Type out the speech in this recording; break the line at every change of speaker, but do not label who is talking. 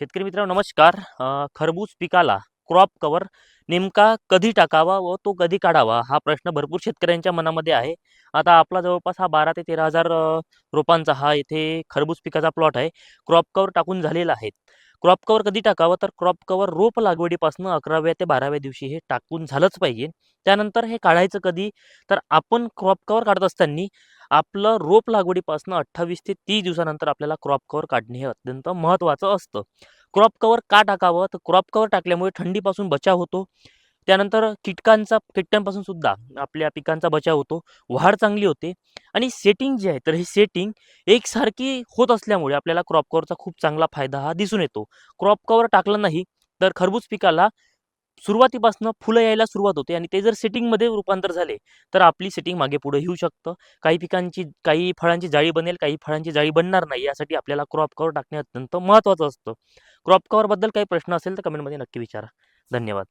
शेतकरी मित्रांनो नमस्कार. खरबूज पिकाला क्रॉप कव्हर नेमका कधी टाकावा व तो कधी काढावा हा प्रश्न भरपूर शेतकऱ्यांच्या मनामध्ये आहे. आता आपला जवळपास हा 12 ते 13,000 रोपांचा हा इथे खरबूज पिकाचा प्लॉट आहे. क्रॉप कव्हर टाकून झालेला आहे. क्रॉप कव्हर कधी टाकावं तर क्रॉप कव्हर रोप लागवडीपासून 11व्या ते 12व्या दिवशी हे टाकून झालंच पाहिजे. त्यानंतर हे काढायचं कधी तर आपण क्रॉप कव्हर काढत असताना आपलं रोप लागवडीपासून 28 ते 30 दिवसानंतर आपल्याला क्रॉप कव्हर काढणे हे अत्यंत महत्त्वाचं असतं. क्रॉप कव्हर का टाकावं तर क्रॉप कव्हर टाकल्यामुळे थंडीपासून बचाव होतो. त्यानंतर कीटकांपासून सुद्धा आपल्या पिकांचा बचाव होतो. वाढ चांगली होते आणि सेटिंग जे आहे तर ही सेटिंग एकसारखी होत असल्यामुळे आपल्याला क्रॉप कव्हरचा खूप चांगला फायदा हा दिसून येतो. क्रॉप कव्हर टाकलं नाही तर खरबूज पिकाला सुरुवातीपासून फुलं यायला सुरुवात होते आणि ते जर सेटिंगमध्ये रूपांतर झाले तर आपली सेटिंग मागे पुढे येऊ शकतं. काही फळांची जाळी बनेल, काही फळांची जाळी बनणार नाही. यासाठी आपल्याला क्रॉप कव्हर टाकणे अत्यंत महत्त्वाचं असतं. क्रॉप कव्हरबद्दल काही प्रश्न असेल तर कमेंटमध्ये नक्की विचारा. धन्यवाद.